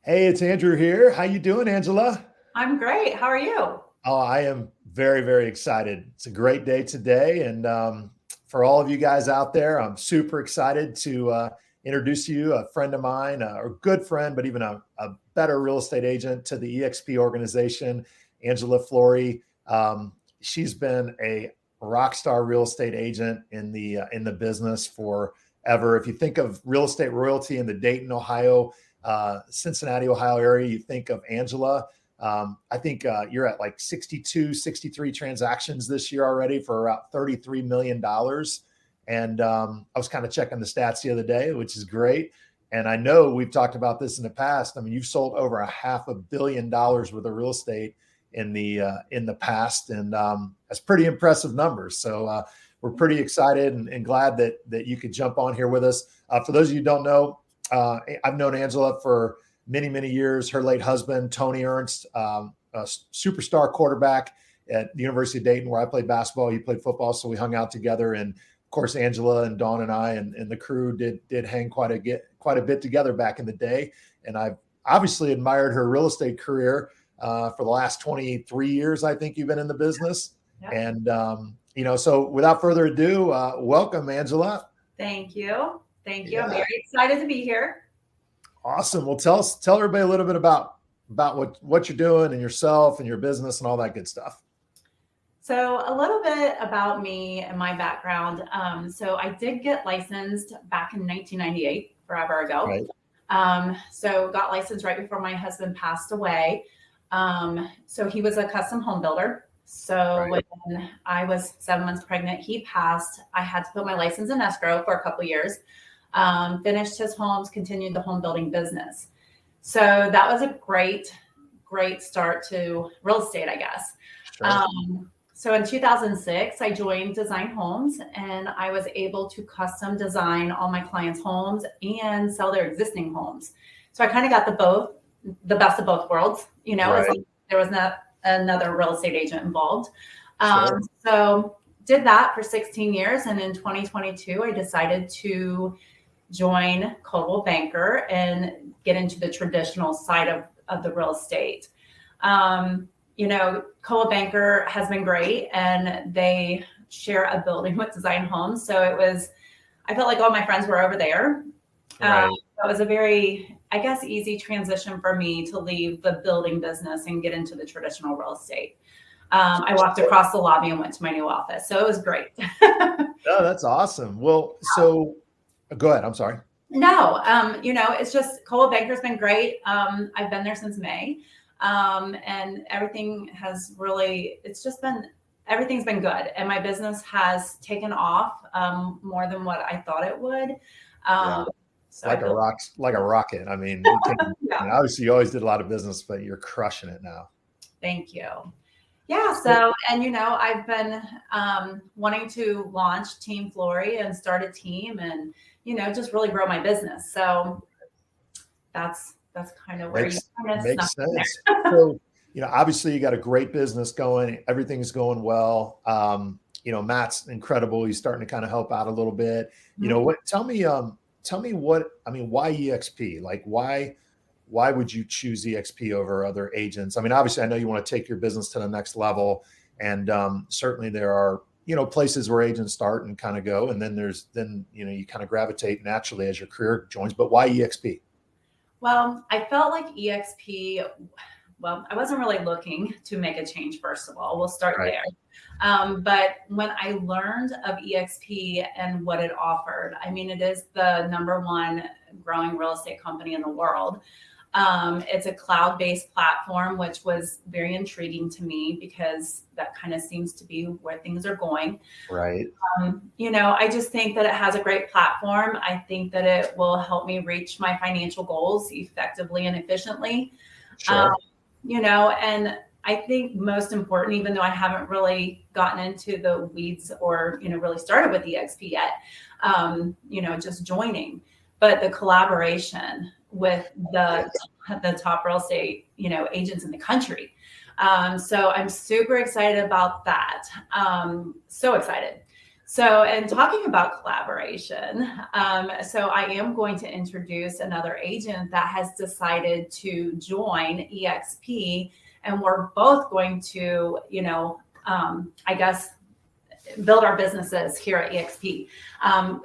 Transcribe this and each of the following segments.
Hey, it's Andrew here. How you doing, Angela? I'm great. How are you? Oh, I am very, very excited. It's a great day today, and for all of you guys out there, I'm super excited to introduce you a friend of mine, a good friend, but even a better real estate agent to the EXP organization, Angela Flory. She's been a rock star real estate agent in the business forever. If you think of real estate royalty in the Dayton, Ohio, Cincinnati, Ohio area, you think of Angela. I think you're at like 62, 63 transactions this year already for about $33 million. And I was kind of checking the stats the other day, which is great. And I know we've talked about this in the past. I mean, you've sold over $500 million worth of real estate in the past, and that's pretty impressive numbers. So we're pretty excited and glad that you could jump on here with us. For those of you who don't know, I've known Angela for many, many years. Her late husband, Tony Ernst, a superstar quarterback at the University of Dayton, where I played basketball. He played football, so we hung out together. And of course, Angela and Dawn and I and the crew did hang quite a bit together back in the day. And I've obviously admired her real estate career for the last 23 years. I think you've been in the business. Yeah. And so without further ado, welcome, Angela. Thank you. Thank you. Yeah. I'm very excited to be here. Awesome. Well, tell everybody a little bit about what you're doing and yourself and your business and all that good stuff. So a little bit about me and my background. So I did get licensed back in 1998, forever ago. Right. So got licensed right before my husband passed away. So he was a custom home builder. So Right. when I was 7 months pregnant, he passed. I had to put my license in escrow for a couple of years. Finished his homes, continued the home building business. So that was a great start to real estate, I guess. Sure. So in 2006, I joined Design Homes, and I was able to custom design all my clients' homes and sell their existing homes. So I kind of got the best of both worlds, Right. as long as there was not another real estate agent involved. Sure. So did that for 16 years. And in 2022, I decided to join Coldwell Banker and get into the traditional side of the real estate. Coldwell Banker has been great, and they share a building with Design Homes. So I felt like all my friends were over there. Right. That was a very, I guess, easy transition for me to leave the building business and get into the traditional real estate. I walked across the lobby and went to my new office. So it was great. Oh, that's awesome. Well, so go ahead. I'm sorry. No, it's just Coldwell Banker's been great. I've been there since May. And everything everything's been good. And my business has taken off more than what I thought it would. Yeah. So Like a rocket. I mean, obviously you always did a lot of business, but you're crushing it now. Thank you. Yeah. So, and I've been wanting to launch Team Flory and start a team and, just really grow my business. So that's kind of where makes sense. So, obviously you got a great business going. Everything's going well. Matt's incredible. He's starting to kind of help out a little bit. Tell me why EXP? Like why would you choose EXP over other agents? I mean, obviously I know you want to take your business to the next level, and certainly there are, places where agents start and kind of go, and then you kind of gravitate naturally as your career joins. But why EXP? Well, I felt like EXP, I wasn't really looking to make a change, first of all. We'll start Right. there. But when I learned of EXP and what it offered, I mean, it is the #1 growing real estate company in the world. It's a cloud-based platform, which was very intriguing to me because that kind of seems to be where things are going. Right. I just think that it has a great platform. I think that it will help me reach my financial goals effectively and efficiently. Sure. And I think most important, even though I haven't really gotten into the weeds or, really started with EXP yet, just joining, but the collaboration with the top real estate, agents in the country. So I'm super excited about that. So excited. So, and talking about collaboration, so I am going to introduce another agent that has decided to join EXP, and we're both going to, I guess, build our businesses here at EXP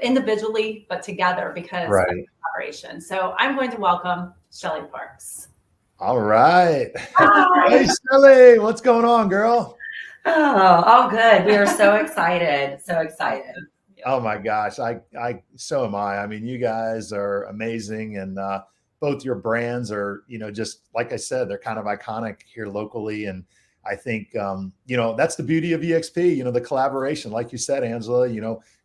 individually, but together because of collaboration. So I'm going to welcome Shelly Parks. All right. Hi. Hey, Shelly, what's going on, girl? Oh, all good. We are so excited. So excited. Oh my gosh. So am I. I mean, you guys are amazing. And both your brands are, just like I said, they're kind of iconic here locally. And I think, that's the beauty of EXP, the collaboration, like you said, Angela,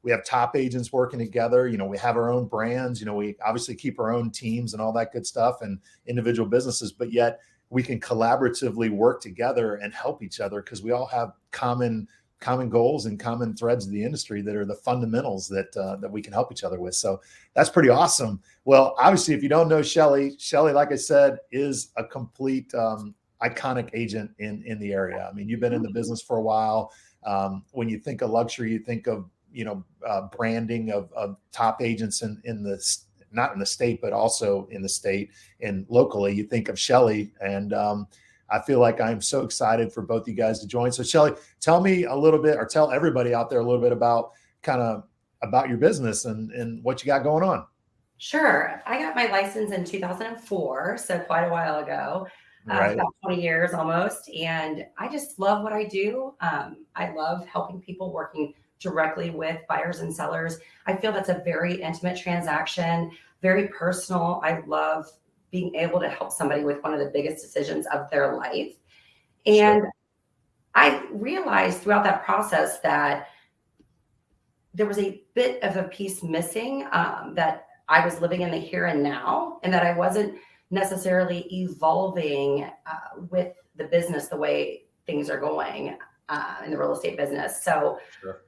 we have top agents working together, we have our own brands, we obviously keep our own teams and all that good stuff and individual businesses, but yet we can collaboratively work together and help each other because we all have common goals and common threads of the industry that are the fundamentals that we can help each other with. So that's pretty awesome. Well, obviously, if you don't know Shelly, like I said, is a complete iconic agent in the area. I mean, you've been in the business for a while. When you think of luxury, you think of branding of top agents in the not in the state, but also in the state and locally. You think of Shelly, and I feel like I'm so excited for both you guys to join. So Shelly, tell me a little bit, or tell everybody out there a little bit about your business and what you got going on. Sure. I got my license in 2004, so quite a while ago, about 20 years almost. And I just love what I do. I love helping people, working directly with buyers and sellers. I feel that's a very intimate transaction, very personal. I love being able to help somebody with one of the biggest decisions of their life. And sure. I realized throughout that process that there was a bit of a piece missing, that I was living in the here and now, and that I wasn't necessarily evolving with the business the way things are going in the real estate business. So sure.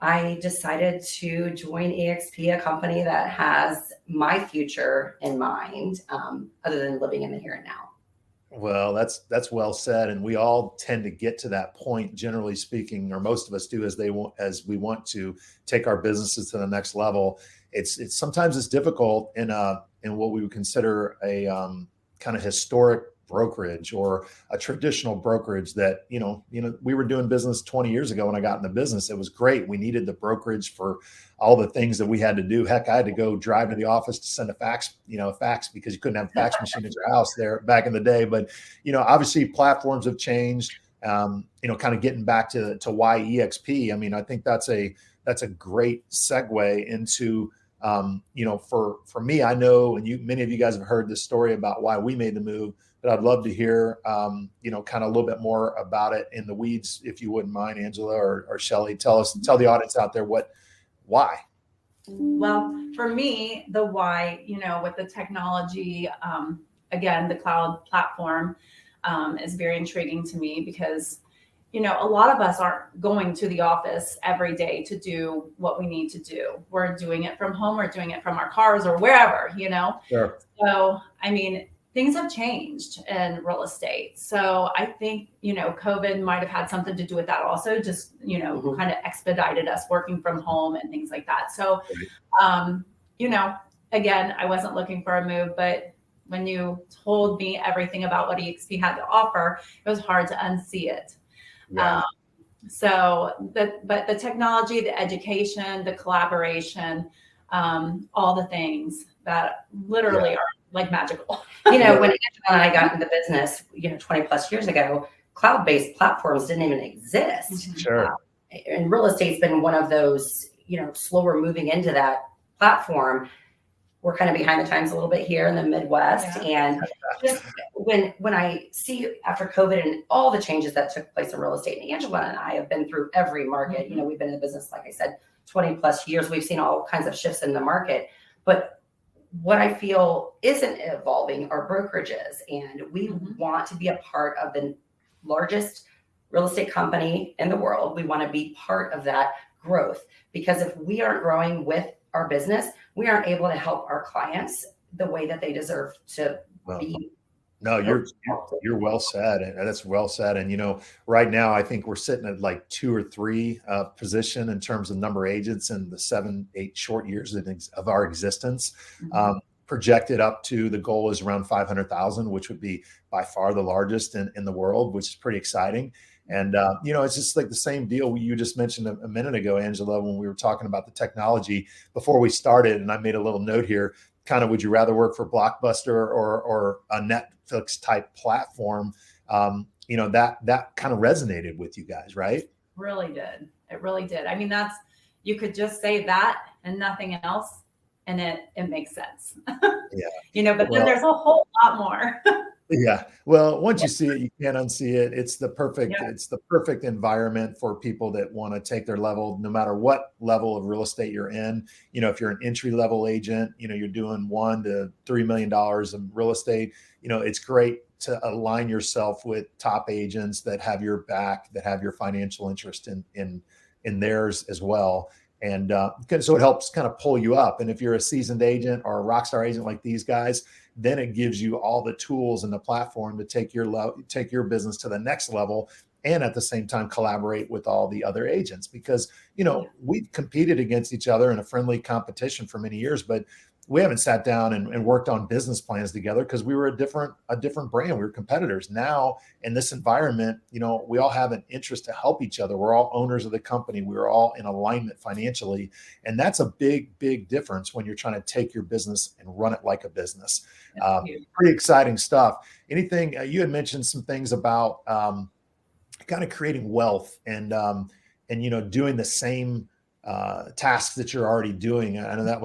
I decided to join EXP, a company that has my future in mind, other than living in the here and now. Well, that's well said. And we all tend to get to that point, generally speaking, or most of us do, as we want to take our businesses to the next level. It's sometimes it's difficult in what we would consider a kind of historic brokerage or a traditional brokerage that, we were doing business 20 years ago when I got in the business. It was great. We needed the brokerage for all the things that we had to do. Heck, I had to go drive to the office to send a fax because you couldn't have a fax machine at your house there back in the day. But, obviously platforms have changed, kind of getting back to why EXP. I mean, I think that's a great segue into, for me, I know, and many of you guys have heard this story about why we made the move, but I'd love to hear, kind of a little bit more about it in the weeds, if you wouldn't mind, Angela or Shelly. Tell the audience out there why. Well, for me, the why, with the technology, again, the cloud platform is very intriguing to me because, a lot of us aren't going to the office every day to do what we need to do. We're doing it from home, we're doing it from our cars or wherever, Sure. So, I mean, things have changed in real estate. So I think, COVID might have had something to do with that also, just, kind of expedited us working from home and things like that. So, again, I wasn't looking for a move, but when you told me everything about what EXP had to offer, it was hard to unsee it. Yeah. But the technology, the education, the collaboration, all the things that literally are like magical. When Angela and I got into business, 20 plus years ago, cloud-based platforms didn't even exist. Sure. And real estate's been one of those, slower moving into that platform. We're kind of behind the times a little bit here in the Midwest. Yeah. And just when I see after COVID and all the changes that took place in real estate, and Angela and I have been through every market, we've been in the business, like I said, 20 plus years. We've seen all kinds of shifts in the market. But what I feel isn't evolving are brokerages. And we want to be a part of the largest real estate company in the world. We want to be part of that growth, because if we aren't growing with our business, we aren't able to help our clients the way that they deserve to be No, you're well said, and that's well said. And right now I think we're sitting at like 2 or 3 position in terms of number of agents in the 7, 8 short years of our existence. Projected up to, the goal is around 500,000, which would be by far the largest in the world, which is pretty exciting. And it's just like the same deal you just mentioned a minute ago, Angela, when we were talking about the technology before we started. And I made a little note here. Kind of, would you rather work for Blockbuster or a Netflix type platform? That kind of resonated with you guys, right? Really did. It really did. I mean, you could just say that and nothing else, and it makes sense. Yeah. But then there's a whole lot more. Yeah. Well, once you see it, you can't unsee it. It's the perfect environment for people that want to take their level, no matter what level of real estate you're in. If you're an entry level agent, you're doing $1 to $3 million in real estate. It's great to align yourself with top agents that have your back, that have your financial interest in theirs as well. And so it helps kind of pull you up. And if you're a seasoned agent or a rock star agent like these guys, then it gives you all the tools and the platform to take your business to the next level, and at the same time collaborate with all the other agents. Because we've competed against each other in a friendly competition for many years, but we haven't sat down and worked on business plans together because we were a different brand. We were competitors. Now in this environment, we all have an interest to help each other. We're all owners of the company. We're all in alignment financially. And that's a big, big difference when you're trying to take your business and run it like a business. Pretty exciting stuff. Anything, you had mentioned some things about kind of creating wealth and doing the same tasks that you're already doing. I know that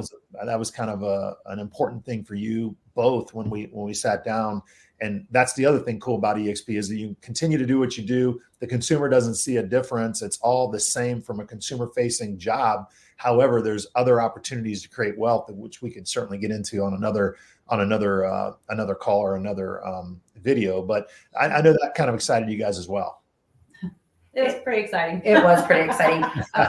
was kind of an important thing for you both when we sat down. And that's the other thing cool about EXP is that you continue to do what you do. The consumer doesn't see a difference. It's all the same from a consumer facing job. However, there's other opportunities to create wealth, which we can certainly get into on another call or another video. But I know that kind of excited you guys as well. It was pretty exciting. It was pretty exciting.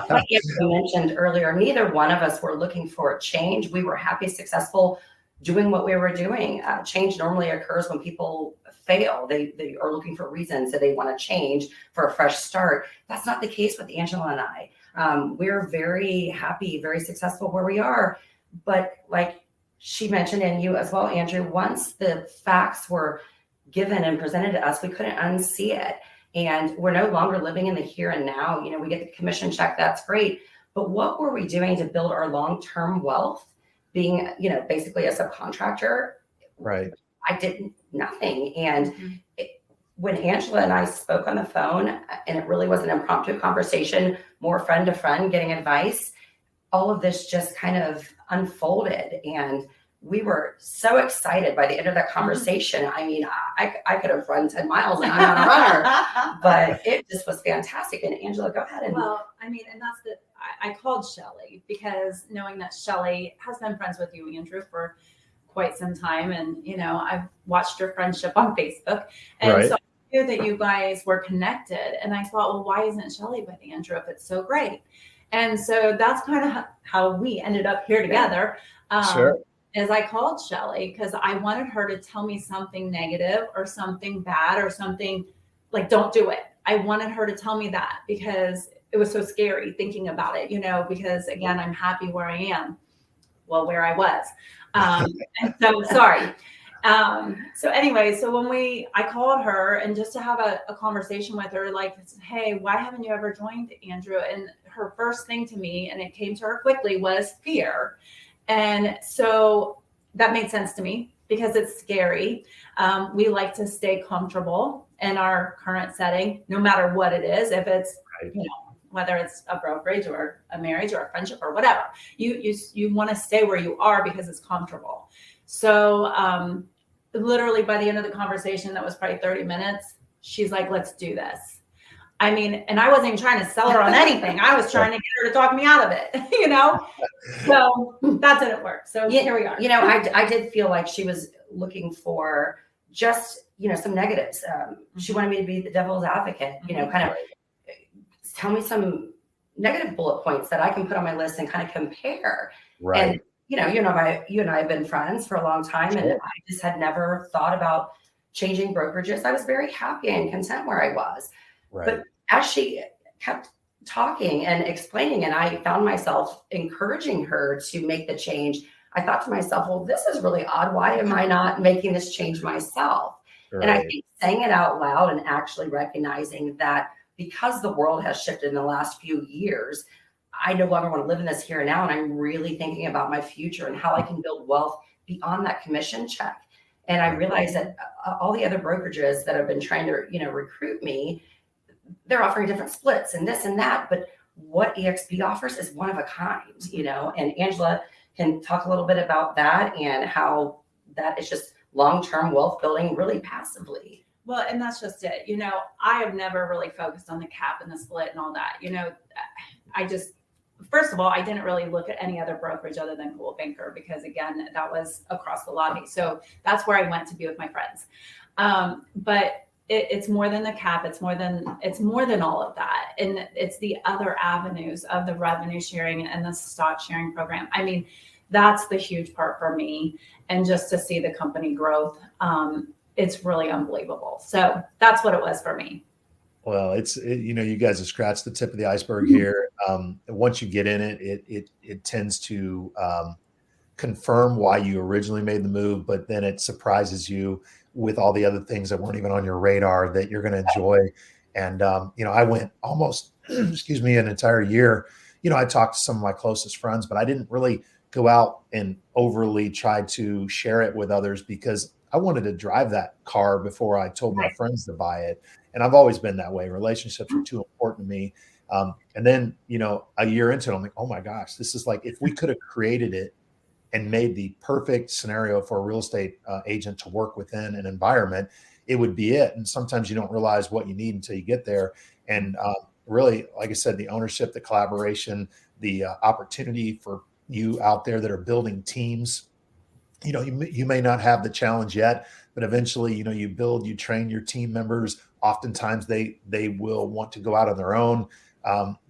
Like you mentioned earlier, neither one of us were looking for a change. We were happy, successful, doing what we were doing. Change normally occurs when people fail. They are looking for reasons that they want to change for a fresh start. That's not the case with Angela and I. We're very happy, very successful where we are. But like she mentioned, and you as well, Andrew, once the facts were given and presented to us, we couldn't unsee it. And we're no longer living in the here and now. We get the commission check. That's great. But what were we doing to build our long-term wealth? Being, basically a subcontractor. Right. I did nothing. And when Angela and I spoke on the phone, and it really was an impromptu conversation, more friend to friend, getting advice, all of this just kind of unfolded. And we were so excited by the end of that conversation. I mean, I could have run 10 miles and I'm not a runner, but it just was fantastic. And Angela, go ahead. Well, I mean, and I called Shelly because knowing that Shelly has been friends with you, Andrew, for quite some time. And, I've watched your friendship on Facebook. And so I knew that you guys were connected. And I thought, well, why isn't Shelly with Andrew if it's so great? And so that's kind of how we ended up here together. Sure. Is I called Shelly because I wanted her to tell me something negative or something bad or something like, don't do it. I wanted her to tell me that because it was so scary thinking about it, because again, I'm happy where I am. Well, where I was. And so sorry. So anyway, so when I called her and just to have a conversation with her, like, hey, why haven't you ever joined Andrew? And her first thing to me, and it came to her quickly, was fear. And so that made sense to me because it's scary. We like to stay comfortable in our current setting, no matter what it is. If it's, whether it's a brokerage or a marriage or a friendship or whatever, you want to stay where you are because it's comfortable. So literally by the end of the conversation, that was probably 30 minutes. She's like, let's do this. I mean, and I wasn't even trying to sell her on anything. I was trying to get her to talk me out of it, So that didn't work. So here we are. I did feel like she was looking for just, some negatives. She wanted me to be the devil's advocate, kind of tell me some negative bullet points that I can put on my list and kind of compare. Right. And, you and I have been friends for a long time, and I just had never thought about changing brokerages, I was very happy and content where I was. Right. But as she kept talking and explaining, and I found myself encouraging her to make the change, I thought to myself, well, this is really odd. Why am I not making this change myself? Right. And I think saying it out loud and actually recognizing that because the world has shifted in the last few years, I no longer want to live in this here and now. And I'm really thinking about my future and how I can build wealth beyond that commission check. And I realized that all the other brokerages that have been trying to, recruit me, they're offering different splits and this and that. But what EXP offers is one of a kind, and Angela can talk a little bit about that and how that is just long-term wealth building really passively. Well, and that's just it. I have never really focused on the cap and the split and all that. First of all, I didn't really look at any other brokerage other than Cool Banker because, again, that was across the lobby. So that's where I went to be with my friends. But it's more than the cap. It's more than all of that. And it's the other avenues of the revenue sharing and the stock sharing program. I mean, that's the huge part for me. And just to see the company growth, it's really unbelievable. So that's what it was for me. Well, you guys have scratched the tip of the iceberg here. Once you get in it tends to confirm why you originally made the move, but then it surprises you with all the other things that weren't even on your radar that you're going to enjoy. And, I went almost, an entire year. I talked to some of my closest friends, but I didn't really go out and overly try to share it with others because I wanted to drive that car before I told my friends to buy it. And I've always been that way. Relationships are too important to me. And then, a year into it, I'm like, oh my gosh, this is like, if we could have created it and made the perfect scenario for a real estate agent to work within an environment, it would be it. And sometimes you don't realize what you need until you get there. And really, like I said, the ownership, the collaboration, the opportunity for you out there that are building teams. You may not have the challenge yet, but eventually, you train your team members. Oftentimes they will want to go out on their own.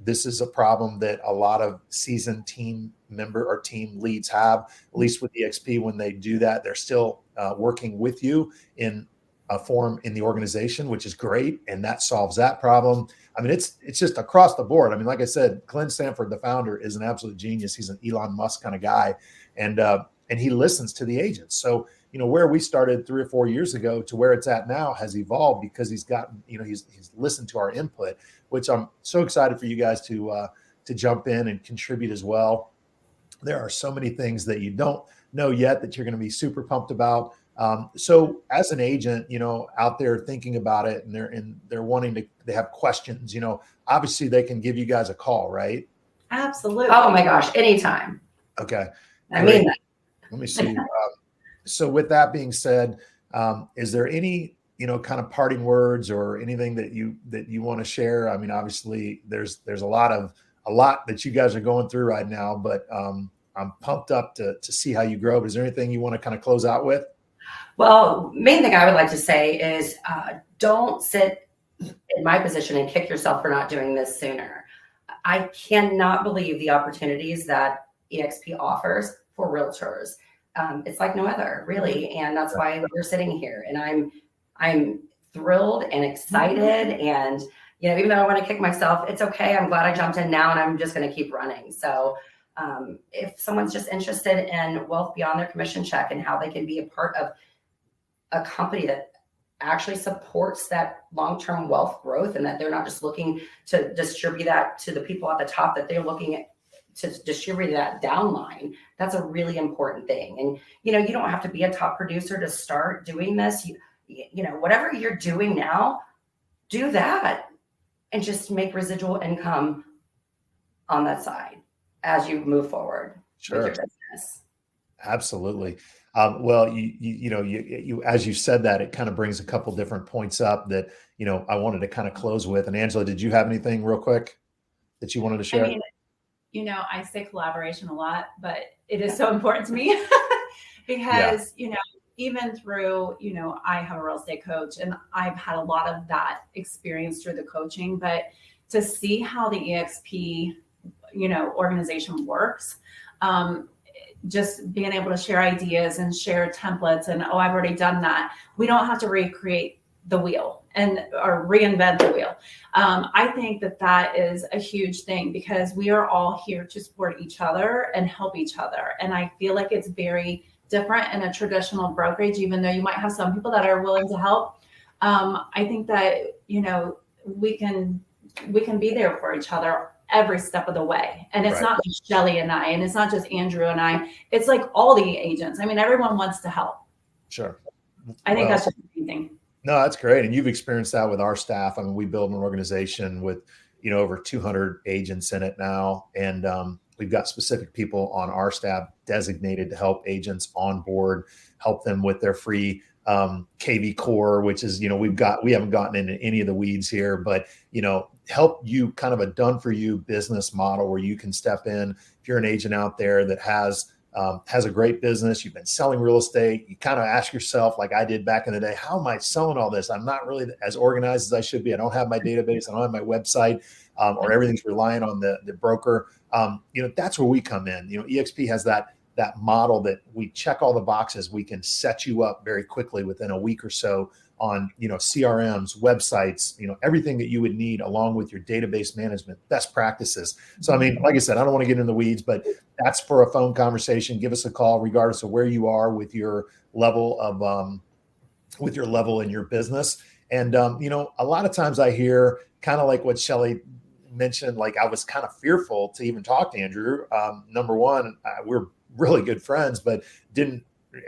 This is a problem that a lot of seasoned team member or team leads have, at least with EXP. When they do that, they're still working with you in a form in the organization, which is great. And that solves that problem. I mean, it's just across the board. I mean, like I said, Glenn Sanford, the founder, is an absolute genius. He's an Elon Musk kind of guy. And he listens to the agents. So, where we started 3 or 4 years ago to where it's at now has evolved because he's gotten, he's listened to our input, which I'm so excited for you guys to jump in and contribute as well. There are so many things that you don't know yet that you're going to be super pumped about. So as an agent, out there thinking about it and they're wanting they have questions, obviously they can give you guys a call, right? Absolutely. Oh my gosh. Anytime. Okay. I mean that. Let me see. So with that being said, is there any, kind of parting words or anything that you want to share? I mean, obviously there's a lot that you guys are going through right now, but I'm pumped up to see how you grow. But is there anything you want to kind of close out with? Well, main thing I would like to say is don't sit in my position and kick yourself for not doing this sooner. I cannot believe the opportunities that EXP offers for realtors. It's like no other, really, and that's why we're sitting here. And I'm thrilled and excited, and even though I want to kick myself, it's okay. I'm glad I jumped in now, and I'm just going to keep running. So, if someone's just interested in wealth beyond their commission check and how they can be a part of a company that actually supports that long-term wealth growth, and that they're not just looking to distribute that to the people at the top, that they're looking at to distribute that downline. That's a really important thing. And, you don't have to be a top producer to start doing this. Whatever you're doing now, do that and just make residual income on that side as you move forward with your business. Absolutely. Well, you as you said that, it kind of brings a couple different points up that, I wanted to kind of close with. And Angela, did you have anything real quick that you wanted to share? I mean, I say collaboration a lot, but it is so important to me because, even through, I have a real estate coach and I've had a lot of that experience through the coaching, but to see how the EXP, organization works, just being able to share ideas and share templates and, oh, I've already done that. We don't have to recreate the wheel or reinvent the wheel. I think that is a huge thing because we are all here to support each other and help each other. And I feel like it's very different in a traditional brokerage, even though you might have some people that are willing to help. I think that, we can be there for each other every step of the way. And it's not just Shelly and I, and it's not just Andrew and I, it's like all the agents. I mean, everyone wants to help. Sure. I think that's just amazing. No, that's great. And you've experienced that with our staff. I mean, we build an organization with, over 200 agents in it now. And we've got specific people on our staff designated to help agents onboard, help them with their free KV core, which is, we haven't gotten into any of the weeds here, but, help you kind of a done for you business model where you can step in. If you're an agent out there that has a great business, you've been selling real estate, you kind of ask yourself, like I did back in the day, how am I selling all this? I'm not really as organized as I should be. I don't have my database. I don't have my website, or everything's relying on the broker. That's where we come in. EXP has that model that we check all the boxes. We can set you up very quickly within a week or so on, CRMs, websites, everything that you would need along with your database management, best practices. So, I mean, like I said, I don't want to get into the weeds, but that's for a phone conversation. Give us a call, regardless of where you are with your level in your business. And, a lot of times I hear kind of like what Shelly mentioned, like I was kind of fearful to even talk to Andrew. Number one, we're really good friends, but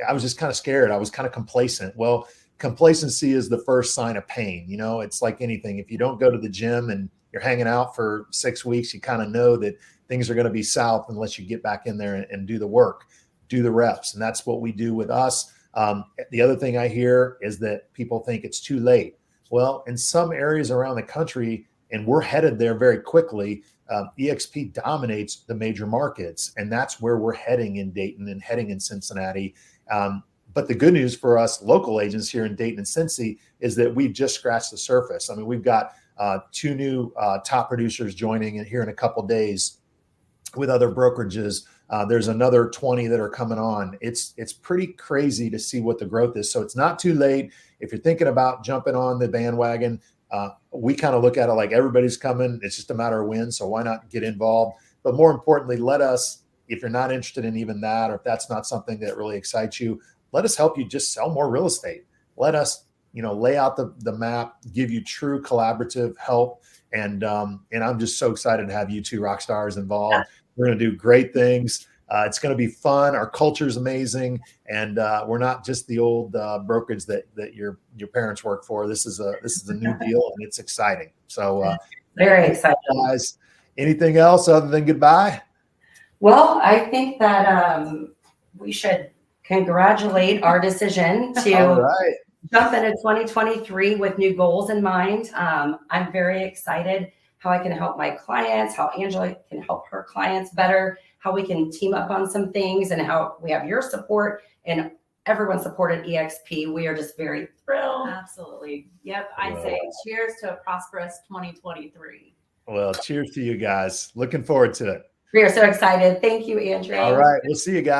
I was just kind of scared. I was kind of complacent. Well, complacency is the first sign of pain. It's like anything. If you don't go to the gym and you're hanging out for 6 weeks, you kind of know that things are going to be south unless you get back in there and do the work, do the reps. And that's what we do with us. The other thing I hear is that people think it's too late. Well, in some areas around the country, and we're headed there very quickly, EXP dominates the major markets. And that's where we're heading in Dayton and heading in Cincinnati. But the good news for us local agents here in Dayton and Cincy is that we've just scratched the surface. I mean, we've got 2 new top producers joining in here in a couple of days with other brokerages. There's another 20 that are coming on. It's pretty crazy to see what the growth is. So it's not too late. If you're thinking about jumping on the bandwagon, we kind of look at it like everybody's coming. It's just a matter of when. So why not get involved? But more importantly, let us, if you're not interested in even that, or if that's not something that really excites you, let us help you just sell more real estate. Let us, lay out the map, give you true collaborative help. And I'm just so excited to have you two rock stars involved. We're going to do great things. It's going to be fun. Our culture is amazing. And we're not just the old brokerage that your parents work for. This is a new deal, and it's exciting. So very exciting. Guys, anything else other than goodbye? Well, I think that we should congratulate our decision to jump into 2023 with new goals in mind. I'm very excited how I can help my clients, how Angela can help her clients better, how we can team up on some things, and how we have your support and everyone supported EXP. We are just very thrilled. Absolutely. Yep. I'd say cheers to a prosperous 2023. Well, cheers to you guys. Looking forward to it. We are so excited. Thank you, Andrew. All right. We'll see you guys.